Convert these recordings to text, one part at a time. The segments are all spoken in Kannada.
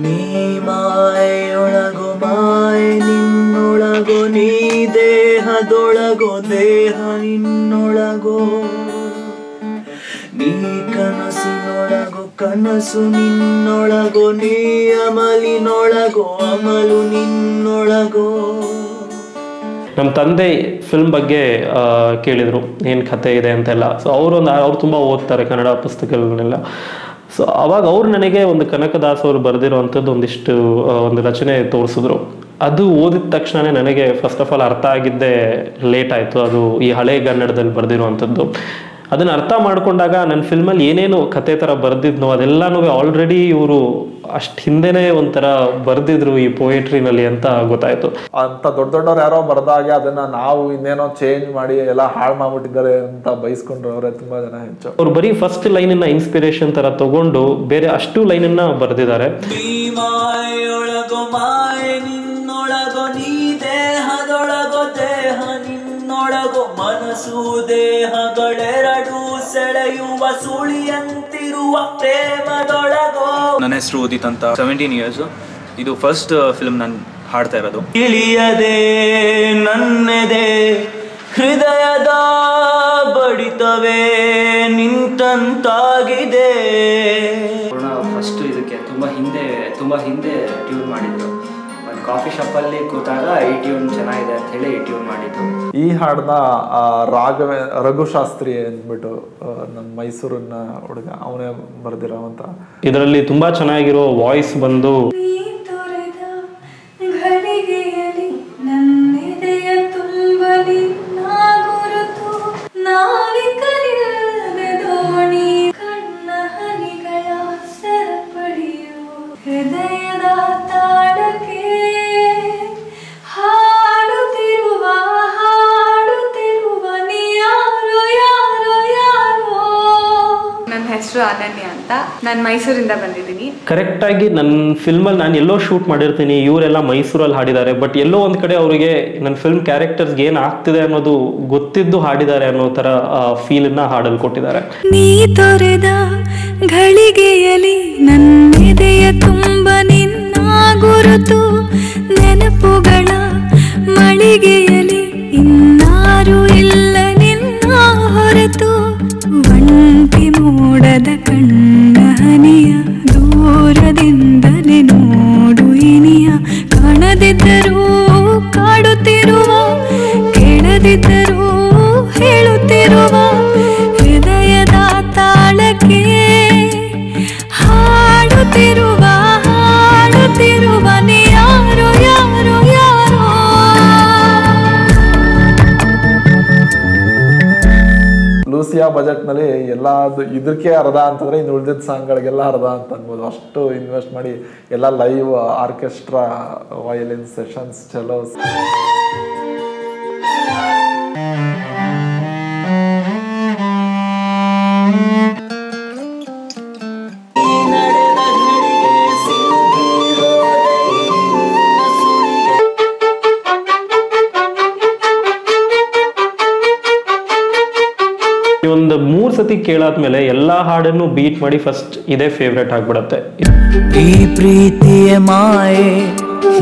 ನೀ ಮಾಯೊಳಗೋ ಮಾಯೆ ನಿನ್ನೊಳಗೋ ನೀ ದೇಹದೊಳಗೋ ದೇಹ ನಿನ್ನೊಳಗೋ ನೀ ಕನಸಿನೊಳಗೋ ಕನಸು ನಿನ್ನೊಳಗೋ ನೀ ಅಮಲಿನೊಳಗೋ ಅಮಲು ನಿನ್ನೊಳಗೋ. ನಮ್ಮ ತಂದೆ ಫಿಲ್ಮ್ ಬಗ್ಗೆ ಕೇಳಿದರು ಏನು ಕತೆ ಇದೆ ಅಂತೆಲ್ಲ. ಸೊ ಅವ್ರು ತುಂಬ ಓದ್ತಾರೆ ಕನ್ನಡ ಪುಸ್ತಕಗಳನ್ನೆಲ್ಲ. ಸೊ ಅವಾಗ ಅವ್ರು ನನಗೆ ಒಂದು ಕನಕದಾಸ್ ಅವರು ಬರೆದಿರುವಂಥದ್ದು ಒಂದು ರಚನೆ ತೋರಿಸಿದ್ರು. ಅದು ಓದಿದ ತಕ್ಷಣ ನನಗೆ ಫಸ್ಟ್ ಆಫ್ ಆಲ್ ಅರ್ಥ ಆಗಿದ್ದೇ ಲೇಟ್ ಆಯಿತು. ಅದು ಈ ಹಳೆಗನ್ನಡದಲ್ಲಿ ಬರೆದಿರುವಂಥದ್ದು. ಅದನ್ನು ಅರ್ಥ ಮಾಡ್ಕೊಂಡಾಗ ನನ್ನ ಫಿಲ್ಮಲ್ಲಿ ಏನೇನು ಕತೆ ಥರ ಬರೆದಿದ್ನೋ ಅದೆಲ್ಲನೂ ಆಲ್ರೆಡಿ ಇವರು ಅಷ್ಟು ಹಿಂದೆನೇ ಒಂಥರ ಬರೆದಿದ್ರು ಈ ಪೋಯೆಟ್ರಿನಲ್ಲಿ ಅಂತ ಗೊತ್ತಾಯ್ತು. ಅಂತ ದೊಡ್ಡವ್ರು ಯಾರೋ ಬರೆದಾಗೆ ಅದನ್ನ ನಾವು ಇನ್ನೇನೋ ಚೇಂಜ್ ಮಾಡಿ ಎಲ್ಲ ಹಾಳು ಮಾಡ್ಬಿಟ್ಟಿದ್ದಾರೆ ಅಂತ ಬೈಸ್ಕೊಂಡ್ರು ಅವರೇ ತುಂಬಾ ಜನ ಹೆಚ್ಚು. ಅವ್ರು ಬರೀ ಫಸ್ಟ್ ಲೈನನ್ನ ಇನ್ಸ್ಪಿರೇಷನ್ ತರ ತಗೊಂಡು ಬೇರೆ ಅಷ್ಟು ಲೈನನ್ನ ಬರೆದಿದ್ದಾರೆ. ಮನಸ್ಸು ದೇಹಗಳೆರಡು ಸೆಳೆಯುವ ಸುಳಿಯಂತಿರುವ ಪ್ರೇಮದೊಳಗೋ. ನನ್ನ ಹೆಸರು ಉದಿತ್ ಅಂತ, 17 ಇಯರ್ಸ್. ಇದು ಫಸ್ಟ್ ಫಿಲ್ಮ್ ನಾನು ಹಾಡ್ತಾ ಇರೋದು. ತಿಳಿಯದೆ ನನ್ನೆದೆ ಹೃದಯದ ಬಡಿತವೇ ನಿಂತಂತಾಗಿದೆ. ಫಸ್ಟ್ ಇದಕ್ಕೆ ತುಂಬ ಹಿಂದೆ ಟ್ಯೂನ್ ಮಾಡಿದ್ರು. ಒಂದು ಕಾಫಿ ಶಾಪಲ್ಲಿ ಕೂತಾಗ ಈ ಟ್ಯೂನ್ ಚೆನ್ನಾಗಿದೆ ಅಂತ ಹೇಳಿ ಈ ಟ್ಯೂನ್ ಮಾಡಿದ್ದು. ಈ ಹಾಡನ್ನ ರಘುಶಾಸ್ತ್ರಿ ಅಂದ್ಬಿಟ್ಟು ನಮ್ಮ ಮೈಸೂರಿನ ಹುಡುಗ ಅವನೇ ಬರೆದಿರೋವಂತ. ಇದರಲ್ಲಿ ತುಂಬಾ ಚೆನ್ನಾಗಿರೋ ವಾಯ್ಸ್ ಬಂದು ಅನನ್ಯ ಅಂತ, ನಾನು ಮೈಸೂರಿಂದ ಬಂದಿದ್ದೀನಿ. ಕರೆಕ್ಟ್ ಆಗಿ ನನ್ನ ಫಿಲ್ಮಲ್ಲಿ ನಾನು ಎಲ್ಲೋ ಶೂಟ್ ಮಾಡಿರ್ತೀನಿ, ಇವರೆಲ್ಲ ಮೈಸೂರಲ್ಲಿ ಹಾಡಿದ್ದಾರೆ. ಬಟ್ ಎಲ್ಲೋ ಒಂದ್ ಕಡೆ ಅವರಿಗೆ ನನ್ನ ಫಿಲ್ಮ್ ಕ್ಯಾರೆಕ್ಟರ್ಸ್ಗೆ ಏನ್ ಆಗ್ತಿದೆ ಅನ್ನೋದು ಗೊತ್ತಿದ್ದು ಹಾಡಿದ್ದಾರೆ ಅನ್ನೋ ತರ ಫೀಲನ್ನ ಹಾಡಲ್ಲಿ ಕೊಟ್ಟಿದ್ದಾರೆ. ನೀ ತೊರೆದ ಘಳಿಗೆಯಲಿ ನನ್ನೆದೆಯ ತುಂಬ ನಿನ್ನ ಗುರುತು, ನೆನಪುಗಳ ಮಳಿಗೆಯಲಿ ಇನ್ನಾರು ಇಲ್ಲ ನಿನ್ನ ಹೊರತು, ಒಂಟಿ ಮೋಡದ ಕಣ್ಣ ಹನಿಯ ದೂರದಿಂದಲೇ ನೋಡು ಇನಿಯ, ಕಾಣದಿದ್ದರೂ ಕಾಡುತ್ತಿರುವ ಕೇಳದಿದ್ದರೂ ಹೇಳುತ್ತಿರುವ ಹೃದಯದ ತಾಳಕ್ಕೆ ಹಾಡುತ್ತಿರುವ ನೀ ಯಾರೋ ಯಾರೋ ಯಾರೋ. ಲೂಸಿಯಾ ಬಜೆಟ್ ನಲ್ಲಿ ಎಲ್ಲ ಇದಕ್ಕೆ ಅರ್ಧ ಅಂತಂದ್ರೆ ಇನ್ನು ಉಳಿದಿದ್ದ ಸಾಂಗ್ಗಳಿಗೆಲ್ಲ ಅರ್ಧ ಅಂತ ಅನ್ಬೋದು. ಅಷ್ಟು ಇನ್ವೆಸ್ಟ್ ಮಾಡಿ ಎಲ್ಲ ಲೈವ್ ಆರ್ಕೆಸ್ಟ್ರಾ, ವಯಲಿನ್ ಸೆಷನ್ಸ್, ಚೆಲೋಸ್. ಒಂದು 3 ಸತಿ ಕೇಳಾದ್ಮೇಲೆ ಎಲ್ಲಾ ಹಾಡನ್ನು ಬೀಟ್ ಮಾಡಿ ಫಸ್ಟ್ ಇದೇ ಫೇವ್ರೆಟ್ ಆಗ್ಬಿಡತ್ತೆ. ಈ ಪ್ರೀತಿಯ ಮಾಯೆ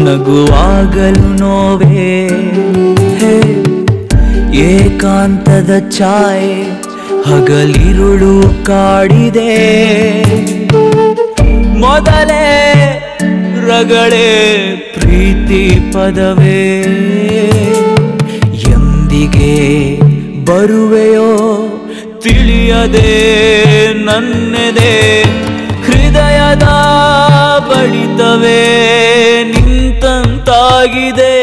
ನಗುವಾಗಲು ನೋವೇ, ಏಕಾಂತದ ಛಾಯೆ ಹಗಲಿರುಳು ಕಾಡಿದೆ, ಮೊದಲೇ ರಗಳೇ ಪ್ರೀತಿ ಪದವೇ, ಎಂದಿಗೆ ಬರುವೆಯೋ ತಿಳಿಯದೆ ನನ್ನೆದೆ ಹೃದಯದ ಬಡಿತವೇ ನಿಂತಂತಾಗಿದೆ.